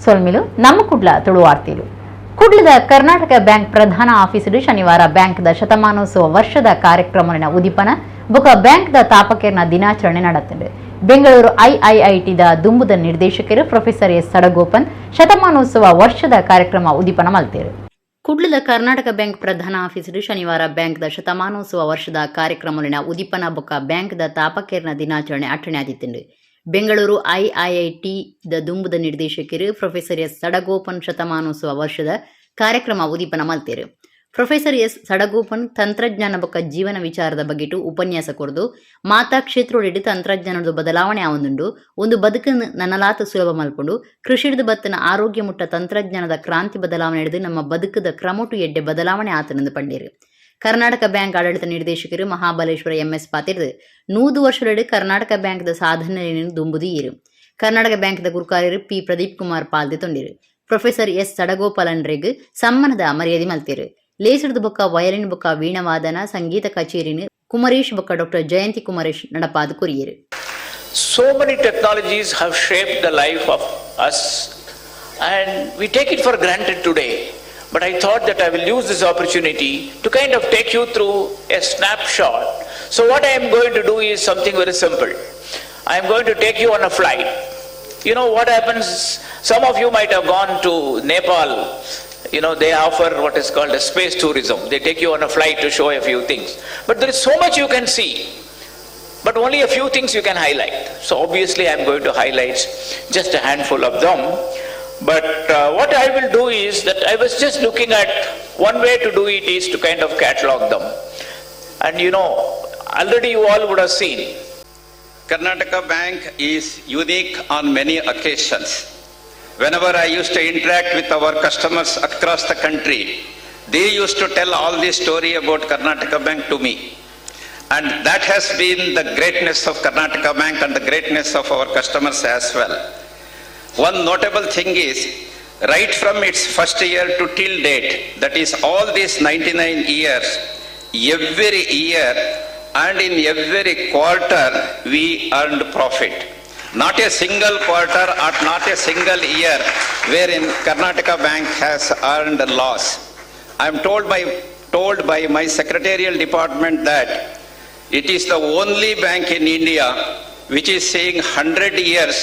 ಸೊಲ್ಮಿಲು ನಮ್ಮ ಕುಡ್ಲ ತುಳು ವಾರ್ತೆಲು ಕುಡ್ಲದ ಕರ್ನಾಟಕ ಬ್ಯಾಂಕ್ ಪ್ರಧಾನ ಆಫೀಸರು ಶನಿವಾರ ಬ್ಯಾಂಕ್ದ ಶತಮಾನೋತ್ಸವ ವರ್ಷದ ಕಾರ್ಯಕ್ರಮನ ಉದಿಪನ ಬೊಕ ಬ್ಯಾಂಕ್ದ ತಾಪಕೇರ್ನ ದಿನಾಚರಣೆ ನಡೆದಿದೆ. ಬೆಂಗಳೂರು ಐಐಐಟಿದ ದುಂಬುದ ನಿರ್ದೇಶಕರು ಪ್ರೊಫೆಸರ್ ಎಸ್ ಸಡಗೋಪನ್ ಶತಮಾನೋತ್ಸವ ವರ್ಷದ ಕಾರ್ಯಕ್ರಮ ಉದಿಪನ ಮಲ್ತೇರು. ಕುಡ್ಲದ ಕರ್ನಾಟಕ ಬ್ಯಾಂಕ್ ಪ್ರಧಾನ ಆಫೀಸರು ಶನಿವಾರ ಬ್ಯಾಂಕ್ದ ಶತಮಾನೋತ್ಸವ ವರ್ಷದ ಕಾರ್ಯಕ್ರಮನ ಉದಿಪನ ಬೊಕ ಬ್ಯಾಂಕ್ದ ತಾಪಕೇರ್ನ ದಿನಾಚರಣೆ ಅಟ್ಟಣೆ ಆದಿತ್ತು. ಬೆಂಗಳೂರು ಐಐಐಟಿ ದ ದುಂಬುದ ನಿರ್ದೇಶಕರು ಪ್ರೊಫೆಸರ್ ಎಸ್ ಸಡಗೋಪನ್ ಶತಮಾನೋತ್ಸವ ವರ್ಷದ ಕಾರ್ಯಕ್ರಮ ಉದೀಪನ ಮಲ್ತೇರು. ಪ್ರೊಫೆಸರ್ ಎಸ್ ಸಡಗೋಪನ್ ತಂತ್ರಜ್ಞಾನ ಬೊಕ್ಕ ಜೀವನ ವಿಚಾರದ ಬಗ್ಗೆಟು ಉಪನ್ಯಾಸ ಕೊರದು ಮಾತಾ ಕ್ಷೇತ್ರೊಡೆಡು ತಂತ್ರಜ್ಞಾನದ ಬದಲಾವಣೆ ಆವೊಂದುಂಡು ಒಂದು ಬದುಕನ್ನು ನನಲಾತ ಸುಲಭ ಮಲ್ಪೊಂಡು ಕೃಷಿಡ್ದು ಬತ್ತನ ಆರೋಗ್ಯ ಮುಟ್ಟ ತಂತ್ರಜ್ಞಾನದ ಕ್ರಾಂತಿ ಬದಲಾವಣೆ ಹಿಡಿದು ನಮ್ಮ ಬದುಕದ ಕ್ರಮಟು ಎಡ್ಡೆ ಬದಲಾವಣೆ ಆತನೆಂದು ಪಂಡೇರು. ಕರ್ನಾಟಕ ಬ್ಯಾಂಕ್ ಆಡಳಿತ ನಿರ್ದೇಶಕರು ಮಹಾಬಲೇಶ್ವರ ಎಂಎಸ್ ಪಾತಿರ್ದು 100 ವರ್ಷದೆಡೆ ಕರ್ನಾಟಕ ಬ್ಯಾಂಕ್ದ ಸಾಧನೆಯನ್ನು ದುಂಬುದಿರು. ಕರ್ನಾಟಕ ಬ್ಯಾಂಕ್ದ ಗುರುಕಾರ್ಯರು ಪಿ ಪ್ರದೀಪ್ ಕುಮಾರ್ ಪಾಲ್ದೆ ತೊಂದಿರು. ಪ್ರೊಫೆಸರ್ ಎಸ್ ಸಡಗೋಪಲನ್ರೆಗ್ ಸಮ್ಮಾನದ ಮರ್ಯಾದೆ ಮಲ್ತೇರು. ಲೇಸರ್ದ ಬೊಕ್ಕ ವಯಲಿನ್ ಬೊಕ್ಕ ವೀಣಾವಾದನ ಸಂಗೀತ ಕಚೇರಿನ ಕುಮರೇಶ್ ಬೊಕ್ಕ doctor Jayanti Kumaresh ನಡಪಾದ ಕುರಿಯರು. So many technologies have shaped the life of us and we take it for granted today. But I thought that I will use this opportunity to kind of take you through a snapshot. So what I am going to do is something very simple. I am going to take you on a flight. You know what happens, some of you might have gone to Nepal. You know, they offer what is called a space tourism. They take you on a flight to show a few things. But there is so much you can see. But only a few things you can highlight. So obviously I am going to highlight just a handful of them. But what I will do is that I was just looking at one way to do it is to kind of catalog them. And you know, already you all would have seen. Karnataka Bank is unique on many occasions. Whenever I used to interact with our customers across the country, they used to tell all this story about Karnataka Bank to me. And that has been the greatness of Karnataka Bank and the greatness of our customers as well. One notable thing is, right from its first year to till date, that is all these 99 years, every year and in every quarter we earned profit. Not a single quarter or not a single year wherein Karnataka Bank has earned a loss. I am told by my secretarial department that it is the only bank in India which is saying 100 years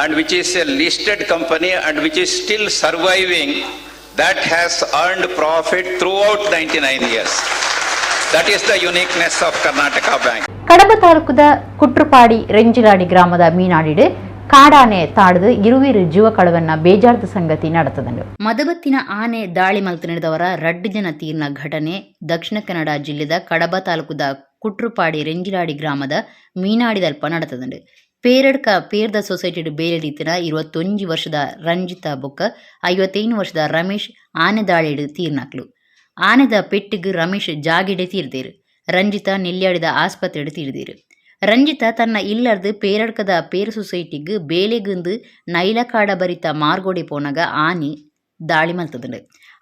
and which is a listed company and which is still surviving, that has earned profit throughout 99 years. That is the uniqueness of Karnataka Bank. ಕಡಬ ತಾಲೂಕದ ಕುಟ್ರುಪಾಡಿ ರೆಂಜಿಲಾಡಿ ಗ್ರಾಮದ ಮೀನಾಡಿಡು ಕಾಡಾನೆ ತಾಡದು ಇರುವಿರು ಜೀವ ಕಳವನ್ನ ಬೇಜಾರ್ದ ಸಂಗತಿ ನಡೆತದಂಡು. ಮದಬತ್ತಿನ ಆನೆ ದಾಳಿ ಮಲ್ತು ನಡೆದವರ 2 ಜನ ತೀರ್ನ ಘಟನೆ ದಕ್ಷಿಣ ಕನ್ನಡ ಜಿಲ್ಲೆದ ಕಡಬ ತಾಲೂಕದ ಕುಟ್ರುಪಾಡಿ ರೆಂಜಿಲಾಡಿ ಗ್ರಾಮದ ಮೀನಾಡಿದಲ್ಪ ನಡೆತದಂಡು. ಪೇರಡ್ಕ ಪೇರ್ದ ಸೊಸೈಟಿ ಬೇರೆ ರೀತಿಯ 21 ವರ್ಷದ ರಂಜಿತಾ ಬೊಕ್ಕ 51 ವರ್ಷದ ರಮೇಶ್ ಆನೆ ದಾಳಿಡು ತೀರ್ನಾಕ್ಲು. ಆನೆದ ಪೆಟ್ಟಿಗೆ ರಮೇಶ್ ಜಾಗಿಡೆ ತೀರ್ದೇರು. ರಂಜಿತಾ ನೆಲ್ಯಾಡಿದ ಆಸ್ಪತ್ರೆಡು ತೀರ್ದೇರು. ರಂಜಿತಾ ತನ್ನ ಇಲ್ಲರ್ದು ಪೇರಡ್ಕದ ಪೇರ್ ಸೊಸೈಟಿಗ್ ಬೇಲೆಗುಂದು ನೈಲಕಾಡ ಬರಿತ ಮಾರ್ಗೋಡೆ ಪೋನಾಗ ಆನೆ ದಾಳಿ ಮಲ್ತದಂಡು.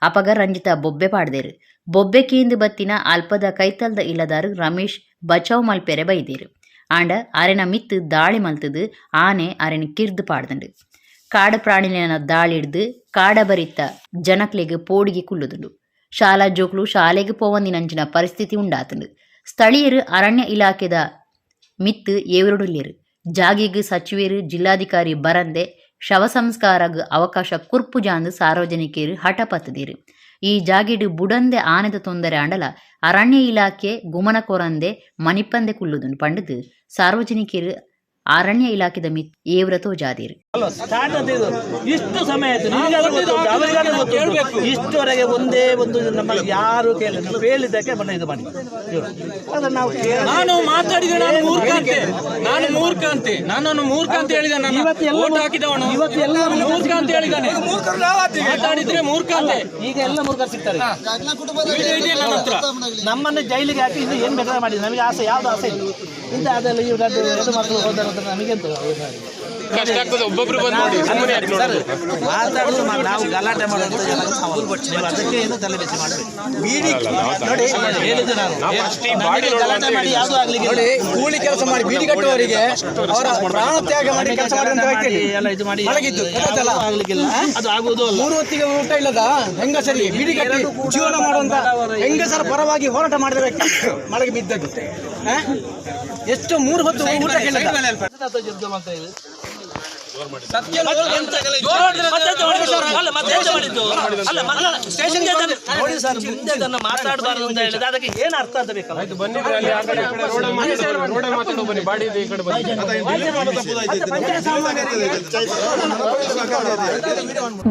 ಅಪಗ ರಂಜಿತಾ ಬೊಬ್ಬೆ ಪಾಡ್ದೇರು. ಬೊಬ್ಬೆ ಕೇಂದು ಬತ್ತಿನ ಅಲ್ಪದ ಕೈತಲ್ದ ಇಲ್ಲದಾರು ರಮೇಶ್ ಬಚಾವ್ ಮಲ್ಪೆರೆ ಬೈದೇರು. ಆಂಡ ಅರೆನ ಮಿತ್ತು ದಾಳಿ ಮಲ್ತದು ಆನೆ ಅರೆನ ಕಿರ್ದು ಪಾಡ್ದಂಡು. ಕಾಡ ಪ್ರಾಣಿನ ದಾಳಿ ಹಿಡ್ದು ಕಾಡ ಬರಿತ ಜನಕ್ಲೆಗ್ ಪೋಡಿಗೆ ಕುಲ್ಲುದುಂಡು. ಶಾಲಾ ಜೋಕ್ಲು ಶಾಲೆಗೆ ಪೋವಂದಿನಂಚಿನ ಪರಿಸ್ಥಿತಿ ಉಂಡಾತಂಡು. ಸ್ಥಳೀಯರು ಅರಣ್ಯ ಇಲಾಖೆದ ಮಿತ್ತು ಏವರುಡುಲ್ಲೇರು. ಜಾಗಿಗ್ ಸಚಿವರು ಜಿಲ್ಲಾಧಿಕಾರಿ ಬರಂದೆ ಶವ ಸಂಸ್ಕಾರಗ್ ಅವಕಾಶ ಕುರ್ಪು ಜಾಂದು ಸಾರ್ವಜನಿಕರು ಹಠ ಪತ್ತದೇರು. ಈ ಜಾಗಿಡು ಬುಡಂದೆ ಆನೆದ ತೊಂದರೆ ಆಂಡಲ ಅರಣ್ಯ ಇಲಾಖೆ ಗುಮನ ಕೊರಂದೆ ಮನಿಪಂದೆ ಕುಲ್ಲುದುಂಡು ಪಂಡದು ಸಾರ್ವಜನಿಕರು ಅರಣ್ಯ ಇಲಾಖೆದ ಮಿತ್ ಏವ್ರತೋ ಜಾದೇರು. ಇಷ್ಟು ಸಮಯ ಆಯ್ತು ಇಷ್ಟುವರೆಗೆ ಒಂದೇ ಒಂದು ನಮ್ಮಲ್ಲಿ ಯಾರು ಕೇಳಿದ್ದಕ್ಕೆ ಇದು ಮಾಡಿ ನಾನು ಮಾತಾಡಿದೆ. ನಾನು ಮೂರ್ಖ ಅಂತೆ ನನ್ನನ್ನು ಮೂರ್ಖ ಅಂತ ಹೇಳಿದ ಹಾಕಿದವನು ಮೂರ್ಖ ಅಂತ ಹೇಳಿದಾನೆ. ಮಾತಾಡಿದ್ರೆ ಮೂರ್ಖ ಅಂತೆ. ಈಗ ಎಲ್ಲ ಮೂರ್ಖ ಸಿಗ್ತಾರೆ. ನಮ್ಮನ್ನು ಜೈಲಿಗೆ ಹಾಕಿ ಇದು ಏನ್ ಬೇಕಾದ್ರೆ ಮಾಡಿದ್ರು. ನಮಗೆ ಆಸೆ ಯಾವ್ದು ಆಸೆ ಇಲ್ಲ ಇಂತ ಅದೆಲ್ಲ ಇವ್ರದ್ದು ಮಕ್ಕಳು ಹೋದ ನಮಗೆಂತ ಕಷ್ಟ ಆಗ್ತದೆ ಒಬ್ಬೊಬ್ರು ಬಂದು ನೋಡಿ ಸುಮ್ಮನೆ ಯಾಕೆ ನೋಡೋದು? ಮಾತಾಡೋದು ನಾವು ಗಲಾಟೆ ಮಾಡೋದು ಅದಕ್ಕೆ ಏನು ತಲೆ ಬಿಸಿ ಮಾಡಬೇಕು. ನೋಡಿ ಹೇಳಿದ್ದು ನಾನು ಗಲಾಟೆ ಮಾಡಿ ಯಾವುದೂ ಆಗ್ಲಿಕ್ಕೆ ನೋಡಿ, ಕೂಲಿ ಕೆಲಸ ಮಾಡಿ ಬೀಡಿ ಕಟ್ಟುವವರಿಗೆ ಅವರ ಪ್ರಾಣ ತ್ಯಾಗ ಮಾಡಿ ಕೆಲಸ ಎಲ್ಲ ಇದು ಮಾಡಿ ಆಗ್ಲಿಕ್ಕಿಲ್ಲ. ಅದು ಆಗುವುದು ಅಲ್ಲ. 3 ಹೊತ್ತಿಗೆ ಊಟ ಇಲ್ಲದ ಹೆಂಗಸರಿಗೆ ಬೀಡಿ ಕಟ್ಟಿ ಜೀವನ ಮಾಡುವಂತ ಹೆಂಗಸರ ಪರವಾಗಿ ಹೋರಾಟ ಮಾಡಿದ ವ್ಯಕ್ತಿ ಮಳೆಗೆ ಬಿದ್ದದ್ದು. ಎಷ್ಟು 3 ಹೊತ್ತು ಊಟಕ್ಕೆ ಇಲ್ಲದ ನೋಡಿ ಸರ್, ಮುಂದೆ ಅದನ್ನು ಮಾತಾಡಬಾರ್ದು ಅಂತ ಹೇಳಿದ್ರೆ ಅದಕ್ಕೆ ಏನು ಅರ್ಥ ಅಂತ ಬೇಕಲ್ಲ.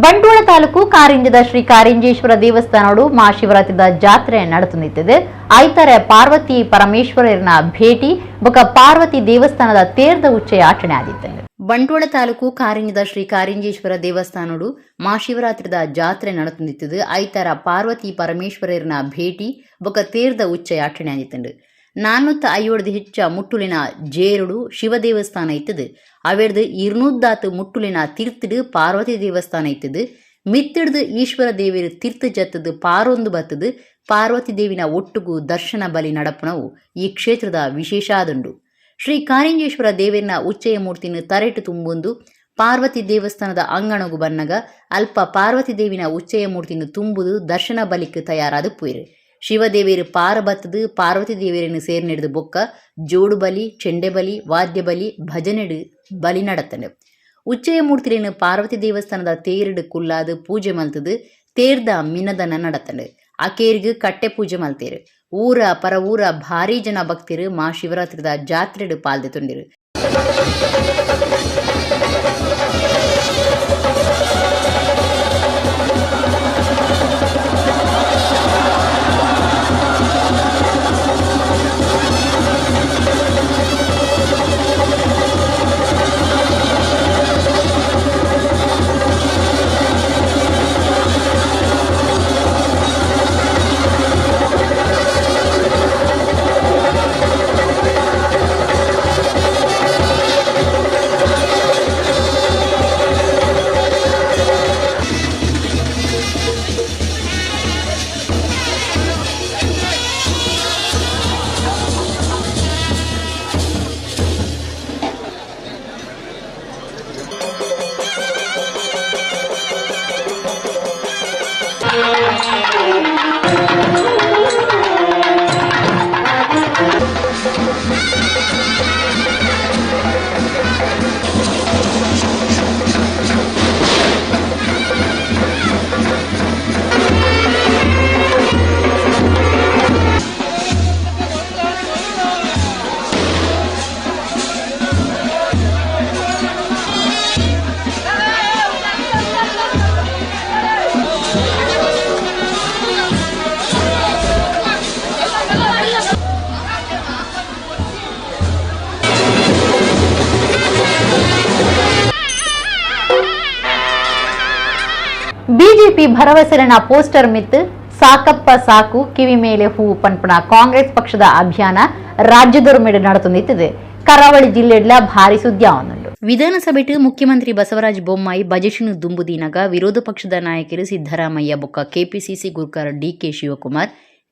ಬಂಟ್ವಾಳ ತಾಲೂಕು ಕಾರಿಂಜದ ಶ್ರೀ ಕಾರಿಂಜೇಶ್ವರ ದೇವಸ್ಥಾನಡು ಮಹಾಶಿವರಾತ್ರಿದ ಜಾತ್ರೆ ನಡೆಯುತ್ತಿದೆ. ಐತಾರೆ ಪಾರ್ವತಿ ಪರಮೇಶ್ವರನ ಭೇಟಿ ಬೊಕ ಪಾರ್ವತಿ ದೇವಸ್ಥಾನದ ತೇರ್ದ ಉಚ್ಚೆ ಆಚರಣೆ ಆದಿತ್ತು. ಬಂಟ್ವಾಳ ತಾಲೂಕು ಕಾರಿಂಜದ ಶ್ರೀ ಕಾರಿಂಜೇಶ್ವರ ದೇವಸ್ಥಾನಡು ಮಹಾಶಿವರಾತ್ರಿದ ಜಾತ್ರೆ ನಡೆಯುತ್ತಿದ್ದು ಐತಾರ ಪಾರ್ವತಿ ಪರಮೇಶ್ವರನ ಭೇಟಿ ಬೊಕ ತೇರ್ದ ಉಚ್ಚೆ ಆಚರಣೆ ಆದಿತ್ತು. 450 ಹೆಚ್ಚ ಮುಟ್ಟುಲಿನ ಜೇರುಡು ಶಿವ ದೇವಸ್ಥಾನ ಇತ್ತದು. ಅವೆರ್ದು 200 ಮುಟ್ಟುಲಿನ ತೀರ್ಥಡು ಪಾರ್ವತಿ ದೇವಸ್ಥಾನ ಇತ್ತದು. ಮಿತ್ತಿಡ್ದು ಈಶ್ವರ ದೇವಿರು ತೀರ್ಥ ಜತ್ತದು ಪಾರೊಂದು ಬತ್ತದು. ಪಾರ್ವತಿ ದೇವಿನ ಒಟ್ಟುಗೂ ದರ್ಶನ ಬಲಿ ನಡಪಣವು ಈ ಕ್ಷೇತ್ರದ ವಿಶೇಷ ಆದುಂಡು. ಶ್ರೀ ಕಾರಿಂಜೇಶ್ವರ ದೇವರಿನ ಉಚ್ಚಯ ಮೂರ್ತಿನ ತರೆಟು ತುಂಬೊಂದು ಪಾರ್ವತಿ ದೇವಸ್ಥಾನದ ಅಂಗಣಗು ಬನ್ನಗ ಅಲ್ಪ ಪಾರ್ವತಿ ದೇವಿನ ಉಚ್ಚಯ ಮೂರ್ತಿನ ತುಂಬುದು ದರ್ಶನ ಬಲಿಕ್ ತಯಾರಾದ ಪುಯಿರು. ಶಿವದೇವಿಯರು ಪಾರ ಬತ್ತದು ಪಾರ್ವತಿ ದೇವಿಯರನ್ನು ಸೇರ್ನೆಡ್ದು ಬೊಕ್ಕ ಜೋಡು ಬಲಿ, ಚೆಂಡೆ ಬಲಿ, ವಾದ್ಯ ಬಲಿ, ಭಜನೆಡು ಬಲಿ ನಡತಂಡು. ಉಚ್ಚಯ ಮೂರ್ತಿಯನ್ನು ಪಾರ್ವತಿ ದೇವಸ್ಥಾನದ ತೇರಿಡು ಕುಲ್ಲಾದು ಪೂಜೆ ಮಲ್ತದು. ತೇರ್ದ ಮಿನದನ ನಡತಂಡು. ಆಕೇರಿಗೂ ಕಟ್ಟೆ ಪೂಜೆ ಮಲ್ತೇರು. ಊರ ಪರ ಊರ ಭಾರಿ ಜನ ಭಕ್ತರು ಮಹಾಶಿವರಾತ್ರಿದ ಜಾತ್ರೆಡು ಪಾಲ್ದೆತೊಂಡಿರು. ಬಿಜೆಪಿ ಭರವಸೆನ ಪೋಸ್ಟರ್ ಮಿತ್ತು ಸಾಕಪ್ಪ ಸಾಕು ಕಿವಿ ಮೇಲೆ ಹೂವು ಪನ್ಪಣ ಕಾಂಗ್ರೆಸ್ ಪಕ್ಷದ ಅಭಿಯಾನ ರಾಜ್ಯದೊರ್ಮೆಡು ನಡೆಯುತ್ತಿದೆ. ಕರಾವಳಿ ಜಿಲ್ಲೆಡ್ಲ ಭಾರಿ ಸುದ್ದಿ ಆವೊಂದುಂಡು. ವಿಧಾನಸಭೆಟ್ ಮುಖ್ಯಮಂತ್ರಿ ಬಸವರಾಜ ಬೊಮ್ಮಾಯಿ ಬಜೆಟ್ನು ದುಂಬುದಿನಾಗ ವಿರೋಧ ಪಕ್ಷದ ನಾಯಕರು ಸಿದ್ದರಾಮಯ್ಯ ಬೊಕ್ಕ ಕೆಪಿಸಿಸಿ ಗುರುಕಾರ ಡಿಕೆ ಶಿವಕುಮಾರ್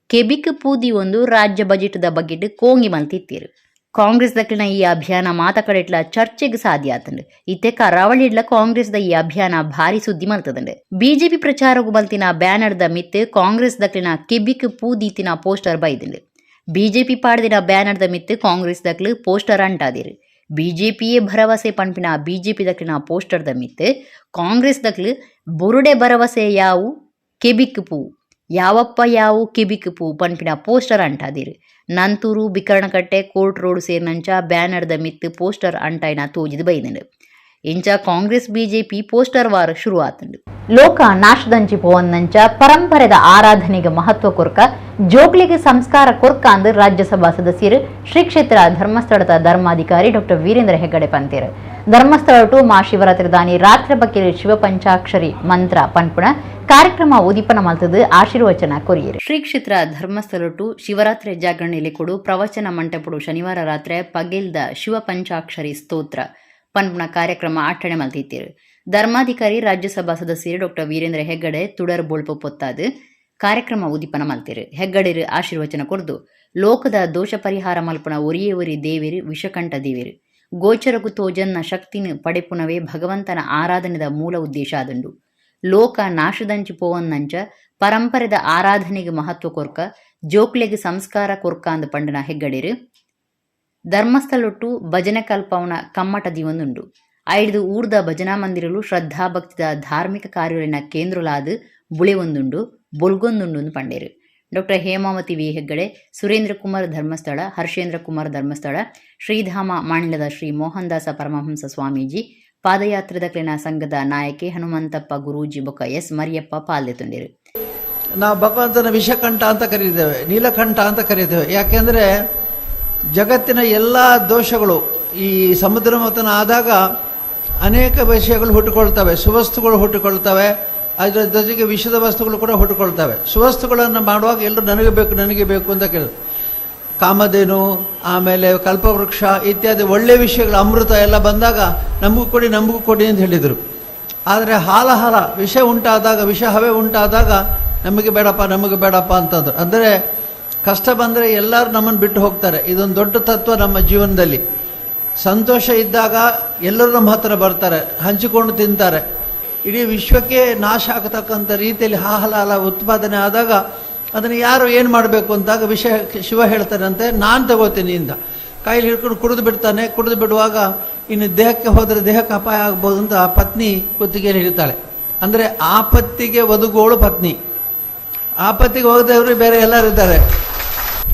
ಕೆಬಿಕ್ ಪೂದಿ ಒಂದು ರಾಜ್ಯ ಬಜೆಟ್ದ ಬಗ್ಗೆಟ್ ಕೋಂಗಿ ಮಲ್ತಿತ್ತೀರು. ಕಾಂಗ್ರೆಸ್ ದಕ್ಲಿನ ಈ ಅಭಿಯಾನ ಮಾತ ಕಡೆಟ್ಲ ಚರ್ಚೆಗೆ ಸಾಧ್ಯ ಆತಂಡು. ಇತ್ತೆ ಕರಾವಳಿಡ್ಲ ಕಾಂಗ್ರೆಸ್ದ ಈ ಅಭಿಯಾನ ಭಾರಿ ಸುದ್ದಿ ಮಲ್ತದಂಡು. ಬಿಜೆಪಿ ಪ್ರಚಾರಗು ಮಲ್ತಿನ ಬ್ಯಾನರ್ದ ಮಿತ್ತೆ ಕಾಂಗ್ರೆಸ್ ದಕ್ಲಿನ ಕೆಬಿಕ್ ಪೂದೀತಿನ ಪೋಸ್ಟರ್ ಬೈದಿಂಡು. ಬಿಜೆಪಿ ಪಾಡ್ದಿನ ಬ್ಯಾನರ್ದ ಮಿತ್ತು ಕಾಂಗ್ರೆಸ್ ದಕ್ಲು ಪೋಸ್ಟರ್ ಅಂಟಾದಿರು. ಬಿಜೆಪಿಯೇ ಭರವಸೆ ಪಂಪಿನ ಬಿಜೆಪಿ ದಕ್ಲಿನ ಪೋಸ್ಟರ್ದ ಮಿತ್ತು ಕಾಂಗ್ರೆಸ್ ದಕ್ಲು ಬುರುಡೆ ಭರವಸೆ ಯಾವು ಕೆಬಿಕ್ ಪೂ ಯಾವಪ್ಪ ಯಾವು ಕೆಬಿಕ್ ಪೂ ಪಂಪಿನ ಪೋಸ್ಟರ್ ಅಂಟಾದಿರು. ನಂತೂರು ಬಿಕರಣಕಟ್ಟೆ ಕೋರ್ಟ್ ರೋಡ್ ಸೇರ್ನಂಚ ಬ್ಯಾನರ್ದ ಮಿತ್ತು ಪೋಸ್ಟರ್ ಅಂಟಾಯ್ನ ತೋಜಿದು ಬೈದಂಡು. ಇಂಚ ಕಾಂಗ್ರೆಸ್ ಬಿಜೆಪಿ ಪೋಸ್ಟರ್ ವಾರ ಶುರು ಆತಂಡು. ಲೋಕ ನಾಶದಂಚಿ ಪೋವನ್ನಂಚ ಪರಂಪರೆದ ಆರಾಧನೆಗೆ ಮಹತ್ವ ಕೊರ್ಕ ಜೋಕ್ಲಿಗೆ ಸಂಸ್ಕಾರ ಕೊರ್ಕ ಅಂದು ರಾಜ್ಯಸಭಾ ಸದಸ್ಯರು ಶ್ರೀ ಕ್ಷೇತ್ರ ಧರ್ಮಸ್ಥಳದ ಧರ್ಮಾಧಿಕಾರಿ ಡಾಕ್ಟರ್ ವೀರೇಂದ್ರ ಹೆಗ್ಗಡೆ ಪಂತೇರು. ಧರ್ಮಸ್ಥಳ ಟು ಮಹಾಶಿವರಾತ್ರಿ ದಾನಿ ರಾತ್ರಿ ಬಕ್ಕಿರು ಶಿವಪಂಚಾಕ್ಷರಿ ಮಂತ್ರ ಪನ್ಪುಣ ಕಾರ್ಯಕ್ರಮ ಉದಿಪನ ಮಲ್ತದು ಆಶೀರ್ವಚನ ಕೊರಿಯರು. ಶ್ರೀ ಕ್ಷೇತ್ರ ಧರ್ಮಸ್ಥಳ ಟು ಶಿವರಾತ್ರಿ ಜಾಗರಣೆಯಲ್ಲಿ ಕೊಡು ಪ್ರವಚನ ಮಂಟಪಡು ಶನಿವಾರ ರಾತ್ರಿ ಪಗೆಲ್ದ ಶಿವಪಂಚಾಕ್ಷರಿ ಸ್ತೋತ್ರ ಪನ್ಪುನ ಕಾರ್ಯಕ್ರಮ ಆಚರಣೆ ಮಲ್ತಿತ್ತಿರು. ಧರ್ಮಾಧಿಕಾರಿ ರಾಜ್ಯಸಭಾ ಸದಸ್ಯರು ಡಾಕ್ಟರ್ ವೀರೇಂದ್ರ ಹೆಗ್ಗಡೆ ತುಡರ್ ಬೋಳ್ಪು ಪೊತ್ತಾದು ಕಾರ್ಯಕ್ರಮ ಉದಿಪನ ಮಲ್ತಿರು. ಹೆಗ್ಗಡೆರು ಆಶೀರ್ವಚನ ಕೊರ್ದು ಲೋಕದ ದೋಷ ಪರಿಹಾರ ಮಲ್ಪನ ಒರಿಯೇ ದೇವಿರು ವಿಷಕಂಠ ದೇವಿರು ಗೋಚರಕು ತೋಜನ್ನ ಶಕ್ತಿನ ಪಡೆಪುನವೇ ಭಗವಂತನ ಆರಾಧನೆದ ಮೂಲ ಉದ್ದೇಶ ಆದಂಡು. ಲೋಕ ನಾಶದಂಚಿ ಪೋವನ್ನಂಚ ಪರಂಪರೆದ ಆರಾಧನೆಗೆ ಮಹತ್ವ ಕೊರ್ಕ ಜೋಕ್ಲೆಗೆ ಸಂಸ್ಕಾರ ಕೊರ್ಕ ಅಂದು ಪಂಡನ ಹೆಗ್ಗಡೆರು ಧರ್ಮಸ್ಥಳೊಟ್ಟು ಭಜನೆ ಕಲ್ಪವನ ಕಮ್ಮಟದಿ ಒಂದುಂಡು. ಐದು ಊರ್ದ ಭಜನಾ ಮಂದಿರಲು ಶ್ರದ್ಧಾಭಕ್ತಿದ ಧಾರ್ಮಿಕ ಕಾರ್ಯಗಳಿನ ಕೇಂದ್ರಲಾದು ಬುಳೆ ಒಂದುಂಡು ಬೊಲ್ಗೊಂದುಂಡು ಪಂಡೇರು. ಡಾಕ್ಟರ್ ಹೇಮಾವತಿ ವಿ ಹೆಗ್ಗಡೆ, ಸುರೇಂದ್ರ ಕುಮಾರ್ ಧರ್ಮಸ್ಥಳ, ಹರ್ಷೇಂದ್ರ ಕುಮಾರ್ ಧರ್ಮಸ್ಥಳ, ಶ್ರೀಧಾಮ ಮಾಣಿಲದ ಶ್ರೀ ಮೋಹನ್ದಾಸ ಪರಮಹಂಸ ಸ್ವಾಮೀಜಿ, ಪಾದಯಾತ್ರದ ಕ್ಲಿನ ಸಂಘದ ನಾಯಕಿ ಹನುಮಂತಪ್ಪ ಗುರೂಜಿ ಬೊಕ್ಕ ಎಸ್ ಮರಿಯಪ್ಪ ಪಾಲ್ದೆತುಂಡೇರು. ನಾವು ಭಗವಂತನ ವಿಷಕಂಠ ಅಂತ ಕರೀತೇವೆ, ನೀಲಕಂಠ ಅಂತ ಕರೀತೇವೆ. ಯಾಕೆಂದರೆ ಜಗತ್ತಿನ ಎಲ್ಲ ದೋಷಗಳು ಈ ಸಮುದ್ರ ಮಥನ ಆದಾಗ ಅನೇಕ ವಿಷಯಗಳು ಹುಟ್ಟುಕೊಳ್ತವೆ, ಸುವಸ್ತುಗಳು ಹುಟ್ಟುಕೊಳ್ತವೆ, ಅದರ ಜೊತೆಗೆ ವಿಷದ ವಸ್ತುಗಳು ಕೂಡ ಹುಟ್ಟುಕೊಳ್ತವೆ. ಸುವಸ್ತುಗಳನ್ನು ಮಾಡುವಾಗ ಎಲ್ಲರೂ ನನಗೆ ಬೇಕು ಅಂತ ಕೇಳಿದ್ರು. ಕಾಮಧೇನು, ಆಮೇಲೆ ಕಲ್ಪವೃಕ್ಷ ಇತ್ಯಾದಿ ಒಳ್ಳೆಯ ವಿಷಯಗಳು, ಅಮೃತ ಎಲ್ಲ ಬಂದಾಗ ನಮಗೂ ಕೊಡಿ ಅಂತ ಹೇಳಿದರು. ಆದರೆ ಹಾಲ ವಿಷ ಉಂಟಾದಾಗ, ವಿಷ ಹವೆ ಉಂಟಾದಾಗ ನಮಗೆ ಬೇಡಪ್ಪ ಅಂತಂದ್ರು. ಅಂದರೆ ಕಷ್ಟ ಬಂದರೆ ಎಲ್ಲರೂ ನಮ್ಮನ್ನು ಬಿಟ್ಟು ಹೋಗ್ತಾರೆ. ಇದೊಂದು ದೊಡ್ಡ ತತ್ವ ನಮ್ಮ ಜೀವನದಲ್ಲಿ. ಸಂತೋಷ ಇದ್ದಾಗ ಎಲ್ಲರೂ ನಮ್ಮ ಹತ್ರ ಬರ್ತಾರೆ, ಹಂಚಿಕೊಂಡು ತಿಂತಾರೆ. ಇಡೀ ವಿಶ್ವಕ್ಕೆ ನಾಶ ಆಗತಕ್ಕಂಥ ರೀತಿಯಲ್ಲಿ ಹಾಲ ಉತ್ಪಾದನೆ ಆದಾಗ ಅದನ್ನು ಯಾರು ಏನು ಮಾಡಬೇಕು ಅಂದಾಗ ಶಿವ ಹೇಳ್ತಾರಂತೆ, ನಾನು ತಗೋತೀನಿ ಇಂದ ಕೈಲಿ ಹಿಡ್ಕೊಂಡು ಕುಡಿದು ಬಿಡ್ತಾನೆ. ಕುಡಿದು ಬಿಡುವಾಗ ಇನ್ನು ದೇಹಕ್ಕೆ ಹೋದರೆ ದೇಹಕ್ಕೆ ಅಪಾಯ ಆಗ್ಬೋದು ಅಂತ ಪತ್ನಿ ಕುತ್ತಿಗೆಯಲ್ಲಿ ಹಿಡಿತಾಳೆ. ಅಂದರೆ ಆಪತ್ತಿಗೆ ಒದಗೋಳು ಪತ್ನಿ, ಆಪತ್ತಿಗೆ ಹೋಗದವರು ಬೇರೆ ಎಲ್ಲರೂ ಇದ್ದಾರೆ.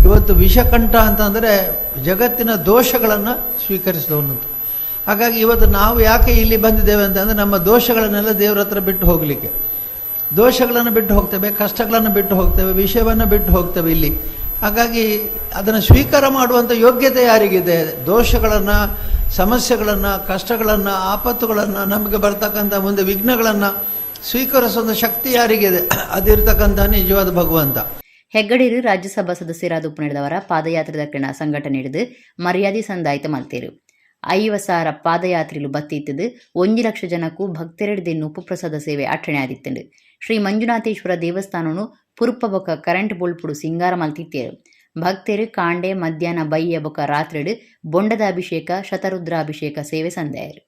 ಇವತ್ತು ವಿಷಕಂಠ ಅಂತಂದರೆ ಜಗತ್ತಿನ ದೋಷಗಳನ್ನು ಸ್ವೀಕರಿಸಿದವನು. ಹಾಗಾಗಿ ಇವತ್ತು ನಾವು ಯಾಕೆ ಇಲ್ಲಿ ಬಂದಿದ್ದೇವೆ ಅಂತಂದರೆ ನಮ್ಮ ದೋಷಗಳನ್ನೆಲ್ಲ ದೇವ್ರ ಹತ್ರ ಬಿಟ್ಟು ಹೋಗಲಿಕ್ಕೆ. ದೋಷಗಳನ್ನು ಬಿಟ್ಟು ಹೋಗ್ತೇವೆ, ಕಷ್ಟಗಳನ್ನು ಬಿಟ್ಟು ಹೋಗ್ತೇವೆ, ವಿಷಯವನ್ನು ಬಿಟ್ಟು ಹೋಗ್ತೇವೆ ಇಲ್ಲಿ. ಹಾಗಾಗಿ ಅದನ್ನು ಸ್ವೀಕಾರ ಮಾಡುವಂಥ ಯೋಗ್ಯತೆ ಯಾರಿಗಿದೆ? ದೋಷಗಳನ್ನು, ಸಮಸ್ಯೆಗಳನ್ನು, ಕಷ್ಟಗಳನ್ನು, ಆಪತ್ತುಗಳನ್ನು, ನಮಗೆ ಬರ್ತಕ್ಕಂಥ ಮುಂದೆ ವಿಘ್ನಗಳನ್ನು ಸ್ವೀಕರಿಸುವಂಥ ಶಕ್ತಿ ಯಾರಿಗಿದೆ? ಅದಿರ್ತಕ್ಕಂಥ ನಿಜವಾದ ಭಗವಂತ. ಹೆಗ್ಗಡೇರು ರಾಜ್ಯಸಭಾ ಸದಸ್ಯರಾದ ಉಪನಡೆದವರ ಪಾದಯಾತ್ರೆದ ಕ್ರಣ ಸಂಘಟನೆ ಹಿಡಿದು ಮರ್ಯಾದೆ ಸಂದಾಯಿತ ಮಲ್ತೇರು. 50,000 ಪಾದಯಾತ್ರೆಲು ಬತ್ತಿತ್ತದು 1 ಲಕ್ಷ ಜನಕ್ಕೂ ಭಕ್ತರೆಡ್ದೆನ್ನು ಉಪಪ್ರಸಾದ ಸೇವೆ ಆಚರಣೆ ಆದಿತ್ತಂಡು. ಶ್ರೀ ಮಂಜುನಾಥೇಶ್ವರ ದೇವಸ್ಥಾನನು ಪುರುಪ ಬೊಕ್ಕ ಕರೆಂಟ್ ಬೋಲ್ಪುಡು ಸಿಂಗಾರ ಮಲ್ತಿತ್ತೇರು. ಭಕ್ತರು ಕಾಂಡೆ ಮಧ್ಯಾಹ್ನ ಬಯ್ಯ ಬೊಕ್ಕ ರಾತ್ರಿಡು ಬೊಂಡದ ಅಭಿಷೇಕ, ಶತರುದ್ರಾಭಿಷೇಕ ಸೇವೆ ಸಂದಾಯರು.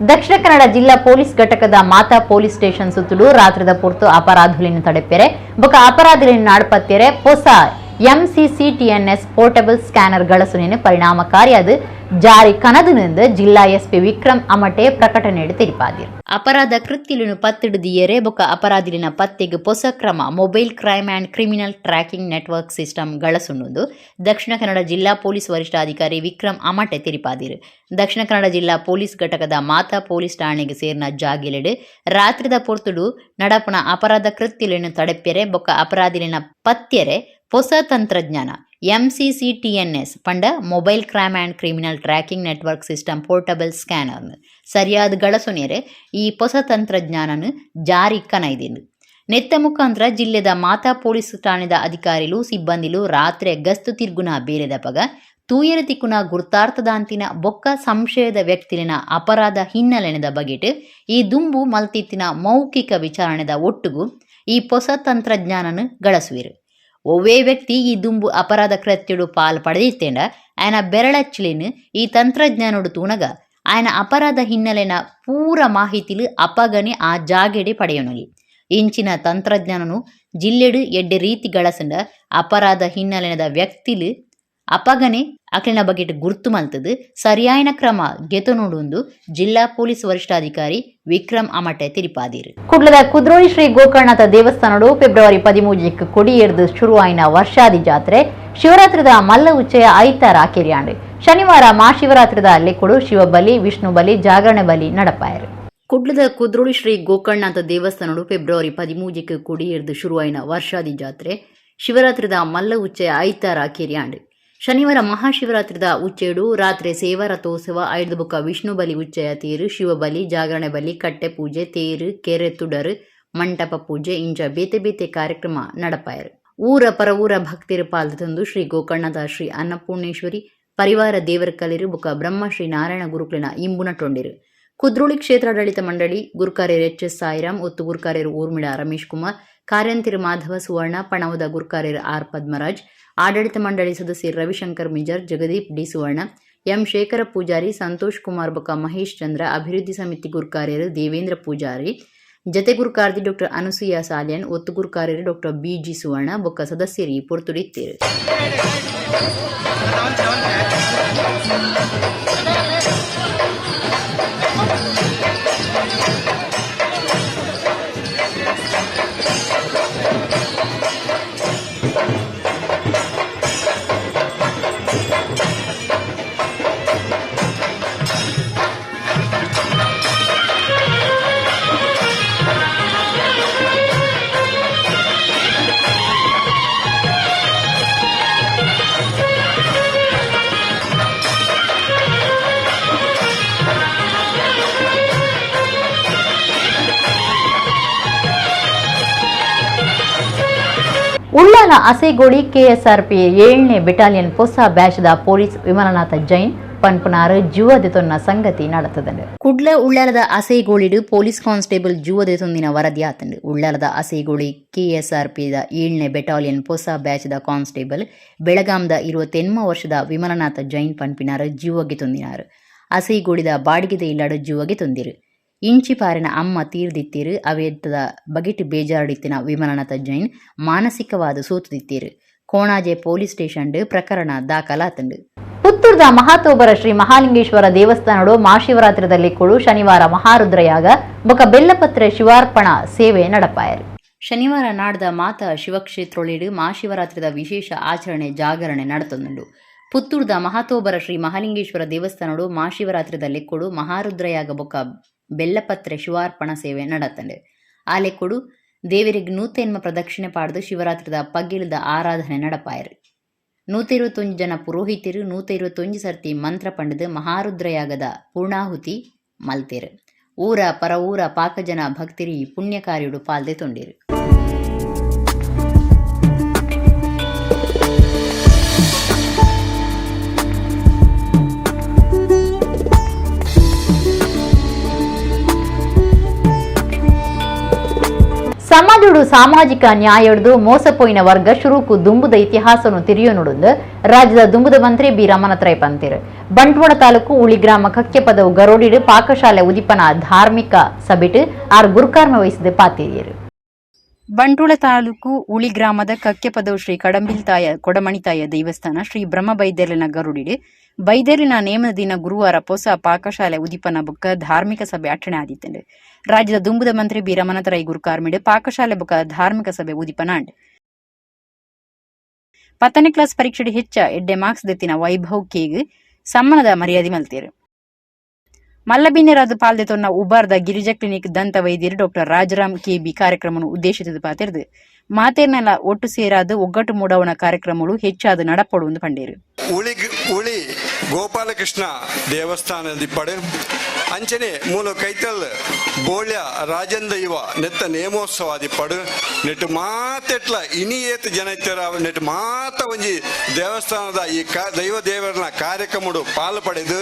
ದಕ್ಷಿಣ ಕನ್ನಡ ಜಿಲ್ಲಾ ಪೊಲೀಸ್ ಘಟಕದ ಮಾತಾ ಪೊಲೀಸ್ ಸ್ಟೇಷನ್ ಸುತ್ತಲೂ ರಾತ್ರಿದ ಪೊರ್ತು ಅಪರಾಧುಲಿನ ತಡೆಪೆರೆ ಬೊಕ ಅಪರಾಧುಲಿನ ನಾಡ್ಪತ್ತೆರೆ ಹೊಸ MCCTNS ಪೋರ್ಟಬಲ್ ಸ್ಕ್ಯಾನರ್ ಗಳಸುನೇನು ಪರಿಣಾಮಕಾರಿಯಾದ ಜಾರಿ ಕನದಿನಿಂದ ಜಿಲ್ಲಾ SP ವಿಕ್ರಮ್ ಅಮಟೆ ಪ್ರಕಟಣೆ ತಿಳಿಪಾದಿರು. ಅಪರಾಧ ಕೃತ್ಯలను ಪತ್ತಿಡಿದಿಯರೆ ಬೊಕ ಅಪರಾಧಿಲಿನ ಪತ್ತೆಗೆ ಹೊಸ ಕ್ರಮ mobile crime and criminal tracking network system ಗಳಸುನ್ನುವುದು ದಕ್ಷಿಣ ಕನ್ನಡ ಜಿಲ್ಲಾ ಪೊಲೀಸ್ ವರಿಷ್ಠಾಧಿಕಾರಿ ವಿಕ್ರಮ್ ಅಮಟೆ ತಿಳಿಪಾದಿರು. ದಕ್ಷಿಣ ಕನ್ನಡ ಜಿಲ್ಲಾ ಪೊಲೀಸ್ ಘಟಕದ ಮಾತಾ ಪೊಲೀಸ್ ಠಾಣೆಗೆ ಸೇರಿನ ಜಾಗಿಲೆಡೆ ರಾತ್ರಿದ ಪೊರ್ತುಡು ನಡಪನ ಅಪರಾಧ ಕೃತ್ಯలను ತಡೆಪೆರೆ ಬೊಕ ಅಪರಾಧಿಲಿನ ಪತ್ತೆರೆ ಹೊಸ ತಂತ್ರಜ್ಞಾನ MCCTNS ಪಂಡ mobile crime and criminal tracking network system portable scanner ಸರಿಯಾದ ಗಳಸುನೇರೆ ಈ ಹೊಸ ತಂತ್ರಜ್ಞಾನನು ಜಾರಿ ಕನೈದೆಂದು ನೆತ್ತ ಮುಖಾಂತರ ಜಿಲ್ಲೆದ ಮಾತಾ ಪೊಲೀಸ್ ಠಾಣೆದ ಅಧಿಕಾರಿಲು ಸಿಬ್ಬಂದಿಲು ರಾತ್ರಿ ಗಸ್ತು ತಿರ್ಗುನ ಬೇರೆದ ಪಗ ತೂಯರ ತಿಕ್ಕುನ ಗುರ್ತಾರ್ಥದಾಂತಿನ ಬೊಕ್ಕ ಸಂಶಯದ ವ್ಯಕ್ತಿಲಿನ ಅಪರಾಧ ಹಿನ್ನೆಲೆನದ ಬಗೆಟ್ ಈ ದುಂಬು ಮಲ್ತಿತ್ತಿನ ಮೌಖಿಕ ವಿಚಾರಣೆದ ಒಟ್ಟುಗು ಈ ಹೊಸ ತಂತ್ರಜ್ಞಾನನು ಗಳಸುವಿರು. ಒವ್ವೇ ವ್ಯಕ್ತಿ ಈ ದುಂಬು ಅಪರಾಧ ಕೃತ್ಯಡು ಪಾಲ್ ಪಡೆದಿತ್ತೇಂಡ ಆಯನ ಬೆರಳಚ್ಚಿಲೇನು ಈ ತಂತ್ರಜ್ಞಾನೋಡು ತೂನಗ ಆಯನ ಅಪರಾಧ ಹಿನ್ನೆಲೆನ ಪೂರ ಮಾಹಿತಿಲು ಅಪಗನೆ ಆ ಜಾಗೆಡೆ ಪಡೆಯೋಣಲಿ. ಇಂಚಿನ ತಂತ್ರಜ್ಞಾನನು ಜಿಲ್ಲೆಡು ಎಡ್ಡೆ ರೀತಿ ಗಳಸಂಡ ಅಪರಾಧ ಹಿನ್ನೆಲೆನದ ವ್ಯಕ್ತಿಲು ಅಪಗನೆ ಅಕ್ಲಿನ ಬಗೆಟ್ ಗುರ್ತು ಮಲ್ತದು ಸರಿಯಾಯಿನ ಕ್ರಮ ಗೆತನೋಡುಂದು ಜಿಲ್ಲಾ ಪೊಲೀಸ್ ವರಿಷ್ಠಾಧಿಕಾರಿ ವಿಕ್ರಮ್ ಅಮಟೆ ತಿರಿಪಾದಿರು. ಕುಡ್ಲದ ಕುದ್ರೋಳಿ ಶ್ರೀ ಗೋಕರ್ಣನಾಥ ದೇವಸ್ಥಾನಡು ಫೆಬ್ರವರಿ 13 ಕೊಡಿಯೇರ್ದು ಶುರುವಾಯಿನ ವರ್ಷಾದಿ ಜಾತ್ರೆ ಶಿವರಾತ್ರಿದ ಮಲ್ಲ ಉಚ್ಚಯ ಐತಾರ ಆಕೆರಿಯಾಂಡು. ಶನಿವಾರ ಮಹಾಶಿವರಾತ್ರಿದ ಲೆಕ್ಕುಡು ಶಿವಬಲಿ ವಿಷ್ಣು ಬಲಿ ಜಾಗರಣೆ ಬಲಿ ನಡಪಾಯರು. ಕುಡ್ಲದ ಕುದ್ರೋಳಿ ಶ್ರೀ ಗೋಕರ್ಣನಾಥ ದೇವಸ್ಥಾನಡು ಫೆಬ್ರವರಿ 13 ಕೊಡಿಯೇರ್ದು ಶುರುವಾಯಿನ ವರ್ಷಾದಿ ಜಾತ್ರೆ ಶಿವರಾತ್ರಿದ ಮಲ್ಲ ಉಚ್ಚಯ ಐತಾರ ಆಕೆರಿಯಾಂಡು. ಶನಿವಾರ ಮಹಾಶಿವರಾತ್ರಿದ ಉಚ್ಚೆಡು ರಾತ್ರಿ ಸೇವಾ ರಥೋತ್ಸವ ಐದು ಬುಕ್ಕ ವಿಷ್ಣು ಬಲಿ ಉಚ್ಚಯ ತೇರು ಶಿವಬಲಿ ಜಾಗರಣೆ ಬಲಿ ಕಟ್ಟೆ ಪೂಜೆ ತೇರು ಕೆರೆ ತುಡರು ಮಂಟಪ ಪೂಜೆ ಇಂಚ ಬೇತೆ ಬೇತೆ ಕಾರ್ಯಕ್ರಮ ನಡಪಾಯರು. ಊರ ಪರ ಊರ ಭಕ್ತಿರು ಪಾಲ್ದು ತಂದು ಶ್ರೀ ಗೋಕರ್ಣದ ಶ್ರೀ ಅನ್ನಪೂರ್ಣೇಶ್ವರಿ ಪರಿವಾರ ದೇವರ ಕಲಿರು ಬುಕ್ಕ ಬ್ರಹ್ಮಶ್ರೀ ನಾರಾಯಣ ಗುರುಕುಲಿನ ಇಂಬುನಟೊಂಡಿರು. ಕುದ್ರೋಳಿ ಕ್ಷೇತ್ರಾಡಳಿತ ಮಂಡಳಿ ಗುರುಕಾರ್ಯರು ಎಚ್.ಎಸ್. ಸಾಯಿರಾಮ್ ಒತ್ತು ಗುರುಕಾರ್ಯರು ಊರ್ಮಿಳ ರಮೇಶ್ ಕುಮಾರ್ ಕಾರ್ಯಂತಿರು ಮಾಧವ ಸುವರ್ಣ ಪಣವದ ಗುರುಕಾರ್ಯರು ಆರ್ ಪದ್ಮರಾಜ್ ಆಡಳಿತ ಮಂಡಳಿ ಸದಸ್ಯರು ರವಿಶಂಕರ್ ಮಿಜರ್ ಜಗದೀಪ್ ಡಿ ಸುವರ್ಣ ಎಂ ಶೇಖರ ಪೂಜಾರಿ ಸಂತೋಷ್ ಕುಮಾರ್ ಬೊಕ್ಕ ಮಹೇಶ್ ಚಂದ್ರ ಅಭಿವೃದ್ಧಿ ಸಮಿತಿ ಗುರುಕಾರ್ಯರು ದೇವೇಂದ್ರ ಪೂಜಾರಿ ಜತೆ ಗುರುಕಾರ್ತಿ ಡಾಕ್ಟರ್ ಅನುಸೂಯ ಸಾಲ್ಯನ್ ಒತ್ತು ಗುರುಕಾರ್ಯರು ಡಾಕ್ಟರ್ ಬಿ.ಜಿ. ಸುವರ್ಣ ಬೊಕ್ಕ ಸದಸ್ಯರಿ ಪೊರ್ತುಡಿತ್ತೇರು. ಉಳ್ಳಾಲ ಅಸೇಗೋಳಿ ಕೆಎಸ್ಆರ್ಪಿ 7ನೇ ಬೆಟಾಲಿಯನ್ ಹೊಸ ಬ್ಯಾಚ್ದ ಪೊಲೀಸ್ ವಿಮಲನಾಥ ಜೈನ್ ಪನ್ಪುನಾರು ಜೂವದೆತೊನ್ನ ಸಂಗತಿ ನಡೆತದಂಡು. ಕುಡ್ಲ ಉಳ್ಳಾಲದ ಅಸೇಗೋಳಿಡು ಪೊಲೀಸ್ ಕಾನ್ಸ್ಟೇಬಲ್ ಜೂವದೆತೊಂದಿನ ವರದಿ ಆತಂಡು. ಉಳ್ಳಾಲದ ಅಸೇಗೋಳಿ ಕೆಎಸ್ಆರ್ಪಿದ 7ನೇ ಬೆಟಾಲಿಯನ್ ಹೊಸ ಬ್ಯಾಚ್ದ ಕಾನ್ಸ್ಟೇಬಲ್ ಬೆಳಗಾಂದ 28 ವರ್ಷದ ವಿಮಲನಾಥ ಜೈನ್ ಪನ್ಪಿನಾರು ಜೀವಗೆ ತೊಂದಿನಾರು. ಅಸೇಗೋಳಿದ ಬಾಡಿಗೆದ ಇಲ್ಲಾಡು ಜೀವಗೆ ತೊಂದಿರು. ಇಂಚಿ ಪಾರಿನ ಅಮ್ಮ ತೀರ್ದಿತ್ತೀರು ಅವೇತದ ಬಗೆಟ್ ಬೇಜಾರಡಿತ್ತಿನ ವಿಮಲನಾಥ ಜೈನ್ ಮಾನಸಿಕವಾದ ಸೋತುದಿತ್ತೀರು. ಕೋಣಾಜೆ ಪೊಲೀಸ್ ಸ್ಟೇಷನ್ ಪ್ರಕರಣ ದಾಖಲಾತಂಡು. ಪುತ್ತೂರ್ದ ಮಹಾತೋಬರ ಶ್ರೀ ಮಹಾಲಿಂಗೇಶ್ವರ ದೇವಸ್ಥಾನಡು ಮಹಾಶಿವರಾತ್ರಿದಲ್ಲಿ ಕೂಡು ಶನಿವಾರ ಮಹಾರುದ್ರಯಾಗ ಬೊಕ ಬೆಲ್ಲಪತ್ರೆ ಶಿವಾರ್ಪಣ ಸೇವೆ ನಡಪಾಯರು. ಶನಿವಾರ ನಾಡ್ದ ಮಾತ ಶಿವಕ್ಷೇತ್ರೊಳಿಡು ಮಹಾಶಿವರಾತ್ರಿದ ವಿಶೇಷ ಆಚರಣೆ ಜಾಗರಣೆ ನಡೆತೊಂದುಂಡು. ಪುತ್ತೂರ್ದ ಮಹಾತೋಬರ ಶ್ರೀ ಮಹಾಲಿಂಗೇಶ್ವರ ದೇವಸ್ಥಾನಡು ಮಹಾಶಿವರಾತ್ರಿದಲ್ಲಿ ಕೂಡು ಮಹಾರುದ್ರಯಾಗ ಬೊಕ ಬೆಲ್ಲಪತ್ರೆ ಶಿವಾರ್ಪಣ ಸೇವೆ ನಡತಂಡು. ಆಲೆಕೊಡು ದೇವರಿಗೆ 120 ಪ್ರದಕ್ಷಿಣೆ ಪಾಡ್ದು ಶಿವರಾತ್ರಿದ ಪಗ್ಗಿಳಿದ ಆರಾಧನೆ ನಡಪಾಯರು. 121 ಜನ ಪುರೋಹಿತರು 121 ಸರ್ತಿ ಮಂತ್ರ ಪಂಡದು ಮಹಾರುದ್ರಯಾಗದ ಪೂರ್ಣಾಹುತಿ ಮಲ್ತೇರು. ಊರ ಪರ ಊರ ಪಾಕಜನ ಭಕ್ತಿರಿ ಪುಣ್ಯ ಕಾರ್ಯುಡು ಪಾಲ್ದೆ ತೊಂಡಿರು. ಸಮಾಜಡು ಸಾಮಾಜಿಕ ನ್ಯಾಯಡ್ದು ಮೋಸಪೋಯಿನ ವರ್ಗ ಶುರುಕು ದುಂಬುದ ಇತಿಹಾಸನು ತಿರಿಯೋನುಡುಂದು ರಾಜ್ಯದ ದುಂಬುದ ಮಂತ್ರಿ ಬಿ ರಮಣತ್ರೈ ಪಂತಿರು. ಬಂಟ್ವಾಳ ತಾಲೂಕು ಉಳಿ ಗ್ರಾಮ ಕಕ್ಕೆಪದವು ಗರೋಡಿಡು ಪಾಕಶಾಲೆ ಉದಿಪನ ಧಾರ್ಮಿಕ ಸಭೆಟ್ ಆರ್ ಗುರುಕಾರ್ಮ ವಹಿಸಿದ ಪಾತಿರಿಯರು. ಬಂಟ್ವಾಳ ತಾಲೂಕು ಉಳಿ ಗ್ರಾಮದ ಕಕ್ಕೆಪದವು ಶ್ರೀ ಕಡಂಬಿಲ್ತಾಯ ಕೊಡಮಣಿತಾಯ ದೇವಸ್ಥಾನ ಶ್ರೀ ಬ್ರಹ್ಮ ಬೈದೇರ್ಲಿನ ಗರುಡಿಡು ಬೈದೇರಿನ ನೇಮದ ದಿನ ಗುರುವಾರ ಹೊಸ ಪಾಕಶಾಲೆ ಉದಿಪನ ಬುಕ್ಕ ಧಾರ್ಮಿಕ ಸಭೆ ಅಟಣೆ ಆದಿತ್ತಂಡು. ರಾಜ್ಯದ ದುಂಬುದ ಮಂತ್ರಿ ಬಿ ರಮಣತ್ರೈ ಗುರುಕಾರ್ಮಿಡು ಪಾಕಶಾಲೆ ಬುಕ್ಕ ಧಾರ್ಮಿಕ ಸಭೆ ಉದಿಪನಾಂಡ್. 10ನೇ ಕ್ಲಾಸ್ ಪರೀಕ್ಷೆಡು ಹೆಚ್ಚ ಎಡ್ಡೆ ಮಾರ್ಕ್ಸ್ ದೆತ್ತಿನ ವೈಭವ್ ಕೇಗ್ ಸಮ್ಮನದ ಮರ್ಯಾದೆ ಮಲ್ತೇರು. ಮಲ್ಲಬಿನ್ನೆರಾದು ಪಾಲ್ದೆ ತೊನ್ನ ಉಬಾರ್ದ ಗಿರಿಜಾ ಕ್ಲಿನಿಕ್ ದಂತ ವೈದ್ಯರು ಡಾಕ್ಟರ್ ರಾಜರಾಮ್ ಕೆಬಿ ಕಾರ್ಯಕ್ರಮವನ್ನು ಉದ್ದೇಶಿಸಿದ ಪಾತಿರ್ದು ಮಾತೇರ್ನೆಲ್ಲ ಒಟ್ಟು ಸೇರಾದು ಒಗ್ಗಟ್ಟು ಮೂಡವನ ಕಾರ್ಯಕ್ರಮಗಳು ಹೆಚ್ಚಾದ ನಡಪಡುವುದು ಪಂಡೇರು. ಉಳಿ ಗೋಪಾಲಕೃಷ್ಣ ದೇವಸ್ಥಾನದ ಪಡು ಅಂಚನೆ ಮೂಲ ಕೈತಲ್ ಬೋಳ್ಯ ರಾಜೇಂದ್ರ ಇವ ನೆತ್ತ ನೇಮೋತ್ಸವಾದಿ ಪಡು ನೆಟ್ಟು ಮಾತೆಟ್ಲ ಇನಿಯೇತ ಜನ ಇತ್ತರ ನೆಟ್ಟು ಮಾತ ಒಂಜಿ ದೇವಸ್ಥಾನದ ಈ ದೈವ ದೇವರನ ಕಾರ್ಯಕ್ರಮಡು ಪಾಲು ಪಡೆದು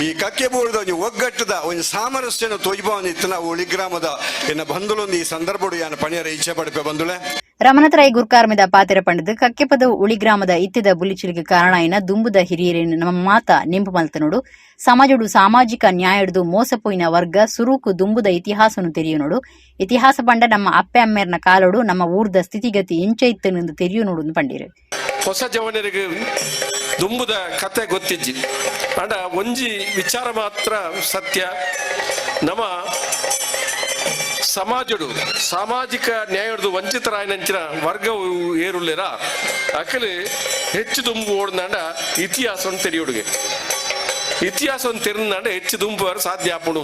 ಈ ಕಕ್ಕೆ ಬೋಳ್ದ ಒಂಜಿ ಒಗ್ಗಟ್ಟದ ಒಂಜಿ ಸಾಮರಸ್ಯನ ತೋಜ್ಭವನ ಇತ್ತನ ಉಳಿ ಗ್ರಾಮದ ಎನ್ನ ಬಂಧುಲೊಂದು ಈ ಸಂದರ್ಭಡು ಯಾನ ಪಣಿಯರ ಇಚ್ಛೆ ಪಡಿಪೆ ಬಂಧುಳೆ ರಮಣತರಾಯಿ ಗುರ್ಕಾರ್ಮಿದ ಪಾತೆರ ಪಂಡದು ಕಕ್ಕೆಪದ ಉಳಿ ಗ್ರಾಮದ ಇತ್ತಿದ ಬುಲಿಚಿಲಿಗೆ ಕಾರಣ ಇನ ದುಂಬುದ ಹಿರಿಯರೇನು ನಮ್ಮ ಮಾತ ನೆಂಪು ಮಲ್ತನೋಡು ಸಮಾಜಡು ಸಾಮಾಜಿಕ ನ್ಯಾಯಡ್ದು ಮೋಸಪೋಯಿನ ವರ್ಗ ಸುರೂಕು ದುಂಬುದ ಇತಿಹಾಸನು ತೆರೆಯುನೋಡು ಇತಿಹಾಸ ಪಂಡ ನಮ್ಮ ಅಪ್ಪೆ ಅಮ್ಮೇರ್ನ ಕಾಲೋಡು ನಮ್ಮ ಊರ್ದ ಸ್ಥಿತಿಗತಿ ಎಂಚ ಇತ್ತನೆಂದು ತೆರೆಯುನೋಡು ಪಂಡಿರು. ಹೊಸ ಜವನರಿಗೆ ದುಂಬುದ ಕತೆ ಗೊತ್ತಿಜ್ಜಿ ಅಂಡ ಒಂಜಿ ವಿಚಾರ ಮಾತ್ರ ಸತ್ಯ. ನಮ್ಮ ಸಮಾಜಡು ಸಾಮಾಜಿಕ ನ್ಯಾಯದ ವಂಚಿತರಾಯನಂಚಿನ ವರ್ಗವು ಏರುಳ್ಳಿರ ಅಕಲು ಹೆಚ್ಚು ದುಂಬು ಓಡ್ನಾಂಡ ಇತಿಹಾಸವನ್ನು ತೆರೆಯುಡುಗೆ ಇತಿಹಾಸವನ್ನು ತೆರೆದಾಂಡ ಹೆಚ್ಚು ದುಂಬುವರು ಸಾಧ್ಯ ಆಪುಡು.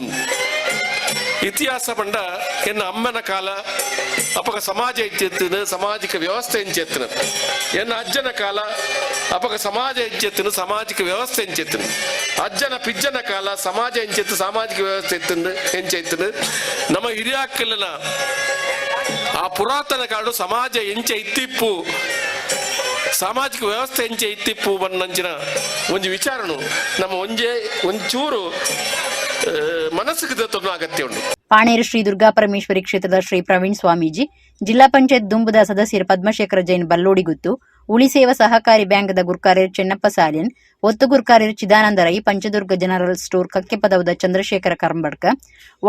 ಇತಿಹಾಸ ಪಂಡ ಎನ್ನ ಅಮ್ಮನ ಕಾಲ ಅಪಕ ಸಮಾಜ ಹೆಚ್ಚೆತ್ತಿನ ಸಾಮಾಜಿಕ ವ್ಯವಸ್ಥೆ ಹೆಂಚೆತ್ತಿನ ಎನ್ನ ಅಜ್ಜನ ಕಾಲ ಅಪಕ ಸಮಾಜ ಹೆಂಚೆತ್ತಿನ ಸಾಮಾಜಿಕ ವ್ಯವಸ್ಥೆ ಹೆಂಚೆತ್ತಿನ ಅಜ್ಜನ ಪಿಜ್ಜನ ಕಾಲ ಸಮಾಜ ಹೆಂಚೆತ್ತು ಸಾಮಾಜಿಕ ವ್ಯವಸ್ಥೆ ಎತ್ತಿನ ಹೆಂಚೆತ್ತಿನ ನಮ್ಮ ಹಿರಿಯಾಕಲಿನ ಆ ಪುರಾತನ ಕಾಡು ಸಮಾಜ ಎಂಚೆ ಇತ್ತಿಪ್ಪು ಸಾಮಾಜಿಕ ವ್ಯವಸ್ಥೆ ಎಂಚೆ ಇತ್ತಿಪ್ಪು ಬನ್ನಂಚಿನ ಒಂದು ವಿಚಾರನು ನಮ್ಮ ಒಂಚೂರು ಮನಸ್ಸಿಗೆ ದತ್ತನ್ನು ಅಗತ್ಯ ಉಂಟು. ಪಾಣೇರು ಶ್ರೀ ದುರ್ಗಾ ಪರಮೇಶ್ವರಿ ಕ್ಷೇತ್ರದ ಶ್ರೀ ಪ್ರವೀಣ್ ಸ್ವಾಮೀಜಿ, ಜಿಲ್ಲಾ ಪಂಚಾಯತ್ ದುಂಬುದ ಸದಸ್ಯರು ಪದ್ಮಶೇಖರ ಜೈನ್ ಬಲ್ಲೋಡಿಗುತ್ತು, ಉಳಿ ಸೇವಾ ಸಹಕಾರಿ ಬ್ಯಾಂಕ್ದ ಗುರ್ಕಾರ್ಯರು ಚೆನ್ನಪ್ಪ ಸಾಲಿಯನ್, ಒತ್ತು ಗುರ್ಕಾರ್ಯರು ಚಿದಾನಂದ ರೈ, ಪಂಚದುರ್ಗ ಜನರಲ್ ಸ್ಟೋರ್ ಕಕ್ಕೆಪದವದ ಚಂದ್ರಶೇಖರ ಕರಂಬಡ್ಕ,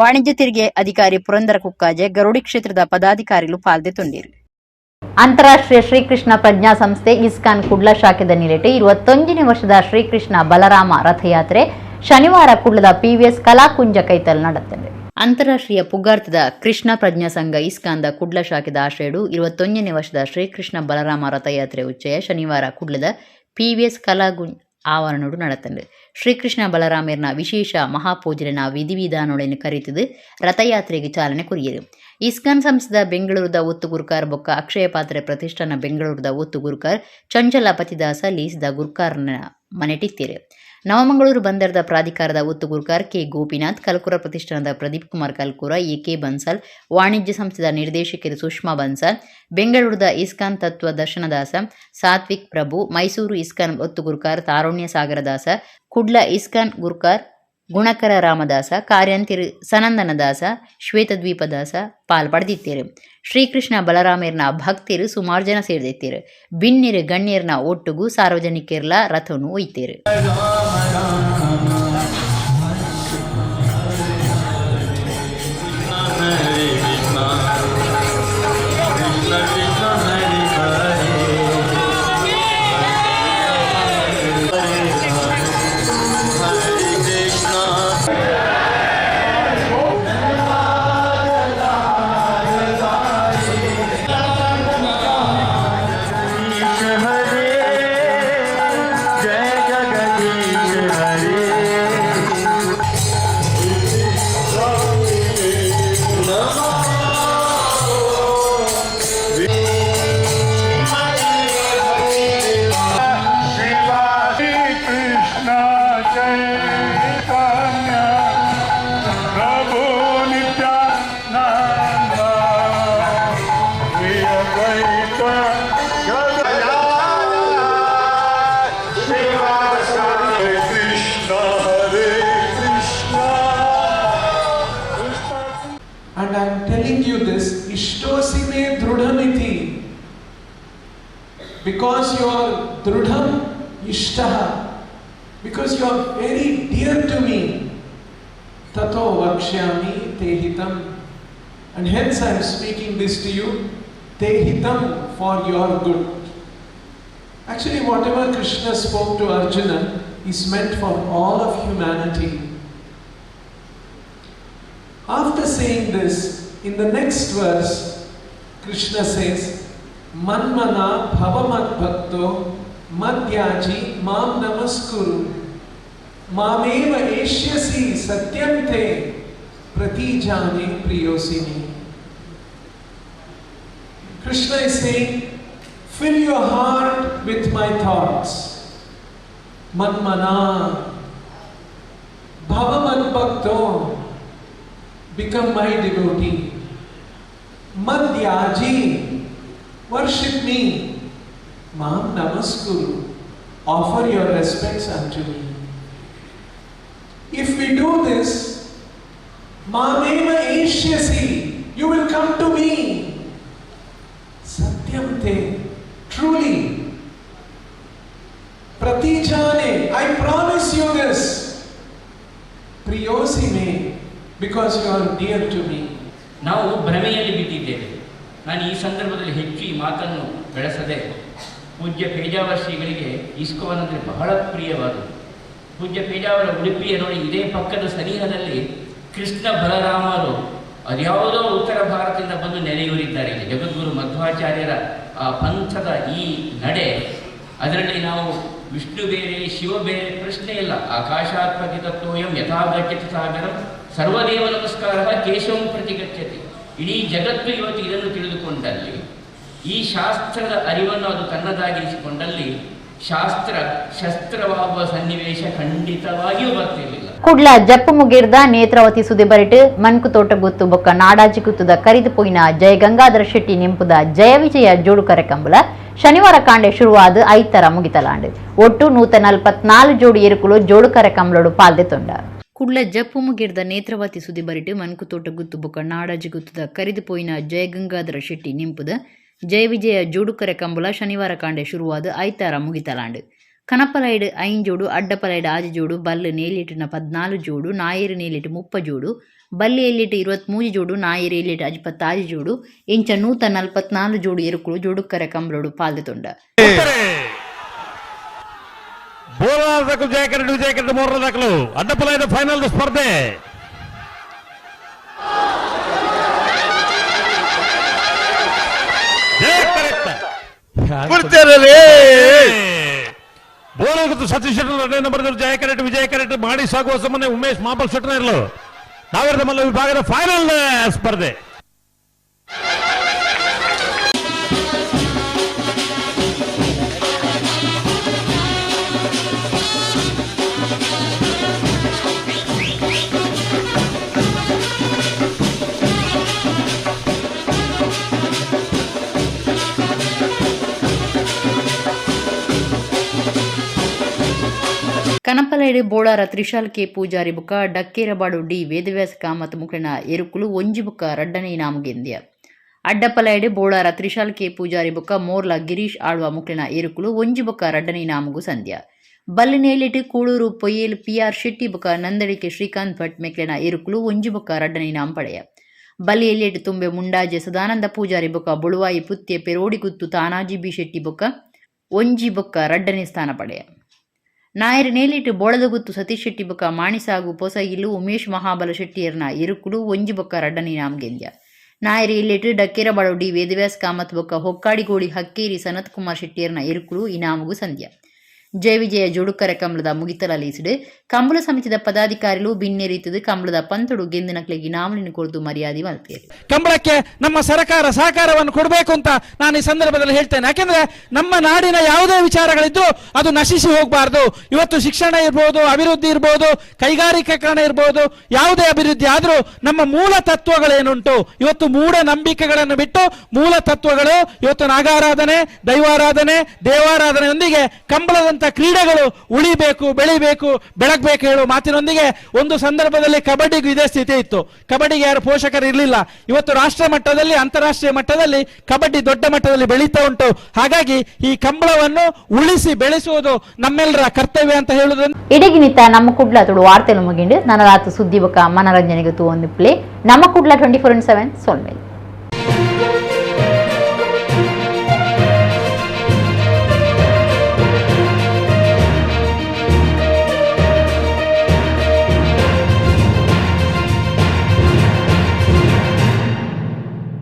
ವಾಣಿಜ್ಯ ತೆರಿಗೆ ಅಧಿಕಾರಿ ಪುರಂದರ ಕುಕ್ಕಾಜೆ, ಗರುಡಿ ಕ್ಷೇತ್ರದ ಪದಾಧಿಕಾರಿಗಳು ಪಾಲ್ದೆ ತೊಂದಿರು. ಅಂತಾರಾಷ್ಟ್ರೀಯ ಶ್ರೀಕೃಷ್ಣ ಪ್ರಜ್ಞಾ ಸಂಸ್ಥೆ ಇಸ್ಕಾನ್ ಕುಡ್ಲ ಶಾಖೆದ ನಿಲೆಟ್ಟು 21ನೇ ವರ್ಷದ ಶ್ರೀಕೃಷ್ಣ ಬಲರಾಮ ರಥಯಾತ್ರೆ ಶನಿವಾರ ಕುಡ್ಲದ ಪಿವಿಎಸ್ ಕಲಾಕುಂಜ ಕೈತಲ್ ನಡೆದಿದೆ. ಅಂತಾರಾಷ್ಟ್ರೀಯ ಪುಗಾರ್ಥದ ಕೃಷ್ಣ ಪ್ರಜ್ಞಾ ಸಂಘ ಇಸ್ಕಾನ್ದ ಕುಡ್ಲ ಶಾಖೆದ ಆಶ್ರಯಡು 21ನೇ ವರ್ಷದ ಶ್ರೀಕೃಷ್ಣ ಬಲರಾಮ ರಥಯಾತ್ರೆ ಉಚ್ಚಯ ಶನಿವಾರ ಕುಡ್ಲದ ಪಿವಿಎಸ್ ಕಲಾಗುಂಜ್ ಆವರಣಡು ನಡೆತಂಡು. ಶ್ರೀಕೃಷ್ಣ ಬಲರಾಮರ್ನ ವಿಶೇಷ ಮಹಾಪೂಜೆನ ವಿಧಿವಿಧಾನಗಳನ್ನು ಕರೆತದು ರಥಯಾತ್ರೆಗೆ ಚಾಲನೆ ಕೊರಿಯರು. ಇಸ್ಕಾನ್ ಸಂಸ್ಥೆದ ಬೆಂಗಳೂರದ ಒತ್ತು ಗುರುಕಾರ್ ಬೊಕ್ಕ ಅಕ್ಷಯ ಪಾತ್ರೆ ಪ್ರತಿಷ್ಠಾನ ಬೆಂಗಳೂರದ ಒತ್ತು ಗುರುಕಾರ್ ಚಂಚಲ ಪತಿದಾಸ ಲೀಸಿದ ಗುರುಕಾರ್ನ ಮನೆಟಿತ್ತೇರು. ನವಮಂಗಳೂರು ಬಂದರದ ಪ್ರಾಧಿಕಾರದ ಒತ್ತು ಗುರುಕಾರ್ ಕೆ ಗೋಪಿನಾಥ್, ಕಲ್ಕುರ ಪ್ರತಿಷ್ಠಾನದ ಪ್ರದೀಪ್ ಕುಮಾರ್ ಕಲ್ಕುರ, ಎಕೆ ಬನ್ಸಾಲ್, ವಾಣಿಜ್ಯ ಸಂಸ್ಥೆದ ನಿರ್ದೇಶಕರು ಸುಷ್ಮಾ ಬನ್ಸಾಲ್, ಬೆಂಗಳೂರದ ಇಸ್ಕಾನ್ ತತ್ವ ದರ್ಶನದಾಸ ಸಾತ್ವಿಕ್ ಪ್ರಭು, ಮೈಸೂರು ಇಸ್ಕಾನ್ ಒತ್ತು ಗುರುಕಾರ್ ತಾರುಣ್ಯ ಸಾಗರದಾಸ, ಕುಡ್ಲ ಇಸ್ಕಾನ್ ಗುರುಕಾರ್ ಗುಣಕರ ರಾಮದಾಸ, ಕಾರ್ಯಂತಿರು ಸನಂದನದಾಸ, ಶ್ವೇತದ್ವೀಪದಾಸ ಪಾಲ್ಪಡೆದಿತ್ತೇರು. ಶ್ರೀಕೃಷ್ಣ ಬಲರಾಮರ್ನ ಭಕ್ತಿರು ಸುಮಾರು ಜನ ಸೇರಿದಿತ್ತೇರು. ಬಿನ್ನಿರು ಗಣ್ಯರ್ನ ಒಟ್ಟುಗೂ ಸಾರ್ವಜನಿಕರ್ಲ ರಥವನ್ನು ಒಯ್ತೇರು. And I am telling you this, ishtosime drudhamiti, because you are drudham ishtaha, because you are very dear to me, tato vakshyami tehitam, and hence I am speaking this to you, tehitam, for your good. Actually, whatever Krishna spoke to Arjuna is meant for all of humanity. After saying this, in the next verse, Krishna says, Manmana bhavamat bhakto madhyaji mam namaskuru mameva eshyasi satyam te pratijane priyosini. Krishna is saying, fill your heart with my thoughts. Manmana, bhava manbhakto, become my devotee. Madhyaji, worship me. Mam namaskuru, offer your respects unto me. If we do this, mameva eshyasi, you will come to me. Satyam te, truly. Pratijane, I promise you this. Priyosi me, because you are dear to me. ನಾವು ಭ್ರಮೆಯಲ್ಲಿ ಬಿದ್ದಿದ್ದೇವೆ. ನಾನು ಈ ಸಂದರ್ಭದಲ್ಲಿ ಹೆಚ್ಚು ಈ ಮಾತನ್ನು ಬೆಳೆಸದೆ ಪೂಜ್ಯ ಪೇಜಾವರ ಶ್ರೀಗಳಿಗೆ ಇಸ್ಕಾನ್ ಅಂದರೆ ಬಹಳ ಪ್ರಿಯವಾದದ್ದು. ಪೂಜ್ಯ ಪೇಜಾವರ ಉಡುಪಿಯ ನೋಡಿ ಇದೇ ಪಕ್ಕದ ಸನಿಹದಲ್ಲಿ ಕೃಷ್ಣ ಬಲರಾಮರು ಅದ್ಯಾವುದೋ ಉತ್ತರ ಭಾರತದಿಂದ ಬಂದು ನೆಲೆಯೂರಿದ್ದಾರೆ. ಇಲ್ಲಿ ಜಗದ್ಗುರು ಮಧ್ವಾಚಾರ್ಯರ ಆ ಪಂಥದ ಈ ನಡೆ, ಅದರಲ್ಲಿ ನಾವು ವಿಷ್ಣು ಬೇರೆ ಶಿವ ಬೇರೆ ಪ್ರಶ್ನೆ ಇಲ್ಲ. ಆಕಾಶಾತ್ಮಕ ತತ್ವೋಯಂ ಯಥಾಗಚ್ಚತಿ ಸಾಗರಂ ಸರ್ವದೇವ ನಮಸ್ಕಾರ ಕೇಶವಂ ಪ್ರತಿಗಚ್ಚತಿ. ಇಡೀ ಜಗತ್ತು ಇವತ್ತು ಇದನ್ನು ತಿಳಿದುಕೊಂಡಲ್ಲಿ, ಈ ಶಾಸ್ತ್ರದ ಅರಿವನ್ನು ಅದು ತನ್ನದಾಗಿರಿಸಿಕೊಂಡಲ್ಲಿ ಶಾಸ್ತ್ರ ಶಸ್ತ್ರವಾಗುವ ಸನ್ನಿವೇಶ ಖಂಡಿತವಾಗಿಯೂ ಬರ್ತಿರಲಿಲ್ಲ. ಕುಡ್ಲ ಜಪ್ಪು ಮುಗಿರ್ದ ನೇತ್ರಾವತಿ ಸುದ್ದಿ ಬರಿಟ್ ಮನ್ಕು ತೋಟ ಗುತ್ತು ಬೊಕ್ಕ ನಾಡಾಜಿ ಗುತ್ತುದ ಕರಿದು ಪೋಯಿನ ಜಯ ಗಂಗಾಧರ ಶೆಟ್ಟಿ ನಿಂಪುದ ಜಯ ವಿಜಯ ಜೋಡು ಕರೆಕಂಬುಲ ಶನಿವಾರ ಕಾಂಡೆ ಶುರುವಾದ ಐತರ ಮುಗಿತಲಾಂಡ್. ಒಟ್ಟು 144 ಜೋಡು ಎರುಕುಲು ಜೋಡು ಕರೆಕಂಬಳೋಡು ಪಾಲ್ದೆತೊಂಡ. ಕುಡ್ಲ ಜಪ್ಪು ಮುಗಿರ್ದ ನೇತ್ರಾವತಿ ಸುದ್ದಿ ಬರಿಟ್ ಮನ್ಕು ತೋಟ ಗುತ್ತು ಬೊಕ್ಕ ನಾಡಾಜಿ ಗುತ್ತುದ ಕರಿದು ಪೋಯಿನ ಜಯ ಗಂಗಾಧರ ಶೆಟ್ಟಿ ನಿಂಪುದ ಜಯ ವಿಜಯ ಜೋಡು ಕರೆಕಂಬುಲ ಶನಿವಾರ ಕಾಂಡೆ ಶುರುವಾದ ಐತಾರ ಮುಗಿತಲಾಂಡ್. ಕನಪಲೈಡ್ 5 ಜೋಡು, ಅಡ್ಡಪಲೈಡ್ 6 ಜೋಡು, ಬಲ್ಲು ನೇಲಿಟಿನ 14 ಜೋಡು, ನಾಯರು ನೇಲಿಟ್ 30 ಜೋಡು, ಬಲ್ಲಿ ಎಲ್ಲಿಟ್ 23 ಜೋಡು, ನಾಯರು ಎಲ್ಲಿಟ್ 56 ಜೋಡು, ಇಂಚ 144 ಜೋಡು ಎರುಕುಳು ಜೋಡು ಕರೆಕಂಬಳೋಡು ಪಾಲ್ದೆತೊಂಡ. ವಿಜಯಕರಣ ಮೂರರ ದಾಖಲು ಅಡ್ಡಪಲೈದ ಫೈನಲ್ ಸ್ಪರ್ಧೆ. ಬೋಲಗುತ್ತು ಸತೀಶ್ ಶೆಟ್ಟರ್ 2ನೇ ನಂಬರ್ ಜಯ ಕರೆಕ್ಟ್ ವಿಜಯ ಕರೆಕ್ಟ್ ಮಾಡಿ ಸಾಗುವ ಸಮಯ ಉಮೇಶ್ ಮಾಪಲ್ ಶೆಟ್ಟರ್ ಇರಲು ನಾವೇರದ ಮಲ್ಲ ವಿಭಾಗದ ಫೈನಲ್ ಸ್ಪರ್ಧೆ. ಕನಪಲೈಡ್ ಬೋಳಾರ ತ್ರಿಶಾಲ್ ಕೆ ಪೂಜಾರಿ ಬುಕ್ಕ ಡಕ್ಕೇರಬಾಡು ಡಿ ವೇದವ್ಯಾಸ ಕಾಮತ್ ಮುಕ್ಳಿನ ಎರುಕುಲು ಒಂಜಿ ಬುಕ್ಕ ರಡ್ಡನೇ ಇನಾಮುಗೆಂದ್ಯ. ಅಡ್ಡಪಲೈಡ್ ಬೋಳಾರ ತ್ರಿಶಾಲ್ ಕೆ ಪೂಜಾರಿ ಬುಕ್ಕ ಮೋರ್ಲ ಗಿರೀಶ್ ಆಳ್ವ ಮುಕ್ಳಿನ ಎರುಕುಲು ಒಂಜಿ ಬುಕ್ಕ ರಡ್ಡನೇ ಇನಾಮುಗು ಸಂಧ್ಯ. ಬಲ್ಲಿನೇಲಿಟ್ ಕೂಳೂರು ಪೊಯ್ಯಲ್ PR ಶೆಟ್ಟಿ ಬುಕ್ಕ ನಂದಳಿಕೆ ಶ್ರೀಕಾಂತ್ ಭಟ್ ಮೆಕ್ಳಿನ ಎರುಕುಲು ಒಂಜಿ ಬುಕ್ಕ ರಡ್ಡನೇ ಇನಾಮ್ ಪಡೆಯ. ಬಲ್ಲಿ ಎಲ್ಲಿಟ್ ತುಂಬೆ ಮುಂಡಾಜೆ ಸದಾನಂದ ಪೂಜಾರಿ ಬುಕ್ಕ ಬುಳುವಾಯಿ ಪುತ್ಯ ಪೆರೋಡಿಗುತ್ತು ತಾನಾಜಿ ಬಿ ಶೆಟ್ಟಿ ಬುಕ್ಕ ಒಂಜಿ ಬುಕ್ಕ ರಡ್ಡನೇ ಸ್ಥಾನ ಪಡೆಯ. ನಾಯರು ನೇಲಿಟ್ ಬೋಳದಗುತ್ತು ಸತೀಶ್ ಶೆಟ್ಟಿ ಬುಕ್ಕ ಮಾಣಿಸಾಗು ಪೊಸಗಿಲು ಉಮೇಶ್ ಮಹಾಬಲ ಶೆಟ್ಟಿಯರ್ನ ಎರುಕುಲು ಒಂಜಿ ಬುಕ್ಕ ರಡ್ಡನೇ ಇನಾಮ್ ಗೆಂದ್ಯ. ನಾಯರು ಇಲ್ಲಿಟ್ ಡಕ್ಕೇರಬಾಡು ಡಿ ವೇದವ್ಯಾಸ ಕಾಮತ್ ಬುಕ್ಕ ಹೊಕ್ಕಾಡಿಗೋಡಿ ಹಕ್ಕೇರಿ ಸನತ್ ಕುಮಾರ್ ಶೆಟ್ಟಿಯರ್ನ ಎರುಕುಲು ಇನಾಮುಗು ಸಂಧ್ಯ. ಜಯ ವಿಜಯ ಜೋಡು ಕರೆಕಂಬಳದ ಮುಗಿತಲೀಸಿಡು ಕಂಬಳ ಸಮಿತಿದ ಪದಾಧಿಕಾರಿಗಳು ಭಿನ್ನೆರೀತದು ಕಂಬಳದ ಪಂತುಡು ಗೆಂದಿನಕ್ಲೆಗೆ ಇನಾಮಲಿನ ಕೊರತು ಮರ್ಯಾದೆ ಮಲ್ಪೇರು. ಕಂಬಳಕ್ಕೆ ನಮ್ಮ ಸರ್ಕಾರ ಸಹಕಾರವನ್ನು ಕೊಡಬೇಕು ಅಂತ ನಾನು ಈ ಸಂದರ್ಭದಲ್ಲಿ ಹೇಳ್ತೇನೆ. ಯಾಕೆಂದ್ರೆ ನಮ್ಮ ನಾಡಿನ ಯಾವುದೇ ವಿಚಾರಗಳಿದ್ರು ಅದು ನಶಿಸಿ ಹೋಗಬಾರ್ದು. ಇವತ್ತು ಶಿಕ್ಷಣ ಇರ್ಬೋದು, ಅಭಿವೃದ್ಧಿ ಇರ್ಬೋದು, ಕೈಗಾರಿಕೀಕರಣ ಇರ್ಬೋದು, ಯಾವುದೇ ಅಭಿವೃದ್ಧಿ ಆದರೂ ನಮ್ಮ ಮೂಲ ತತ್ವಗಳೇನುಂಟು, ಇವತ್ತು ಮೂಢ ನಂಬಿಕೆಗಳನ್ನು ಬಿಟ್ಟು ಮೂಲ ತತ್ವಗಳು ಇವತ್ತು ನಾಗಾರಾಧನೆ, ದೈವಾರಾಧನೆ, ದೇವಾರಾಧನೆಯೊಂದಿಗೆ ಕಂಬಳದ ಕ್ರೀಡೆಗಳು ಉಳಿಬೇಕು, ಬೆಳಿಬೇಕು, ಬೆಳಗಬೇಕು ಹೇಳುವ ಮಾತಿನೊಂದಿಗೆ ಒಂದು ಸಂದರ್ಭದಲ್ಲಿ ಕಬಡ್ಡಿಗೂ ಇದೇ ಸ್ಥಿತಿ ಇತ್ತು. ಕಬಡ್ಡಿಗೆ ಯಾರು ಪೋಷಕರು ಇರಲಿಲ್ಲ. ಇವತ್ತು ರಾಷ್ಟ್ರ ಮಟ್ಟದಲ್ಲಿ, ಅಂತಾರಾಷ್ಟ್ರೀಯ ಮಟ್ಟದಲ್ಲಿ ಕಬಡ್ಡಿ ದೊಡ್ಡ ಮಟ್ಟದಲ್ಲಿ ಬೆಳೀತಾ ಉಂಟು. ಹಾಗಾಗಿ ಈ ಕಂಬಳವನ್ನು ಉಳಿಸಿ ಬೆಳೆಸುವುದು ನಮ್ಮೆಲ್ಲರ ಕರ್ತವ್ಯ ಅಂತ ಹೇಳುವುದನ್ನು ಇಡಗಿನಿತ ನಮ್ಮ ಕುಡ್ಲ ತುಡು ವಾರ್ತೆಲು ಮುಗಿಂಡು ನನ್ನ ರಾತು ಸುದ್ದಿ ಬೊಕ್ಕ ಮನರಂಜನೆಗೆ ತೂ ಒಂದು ಪ್ಲೇ ನಮ್ಮ ಕುಡ್ಲ 24/7 ಸೊಲ್ಮೇಲೆ.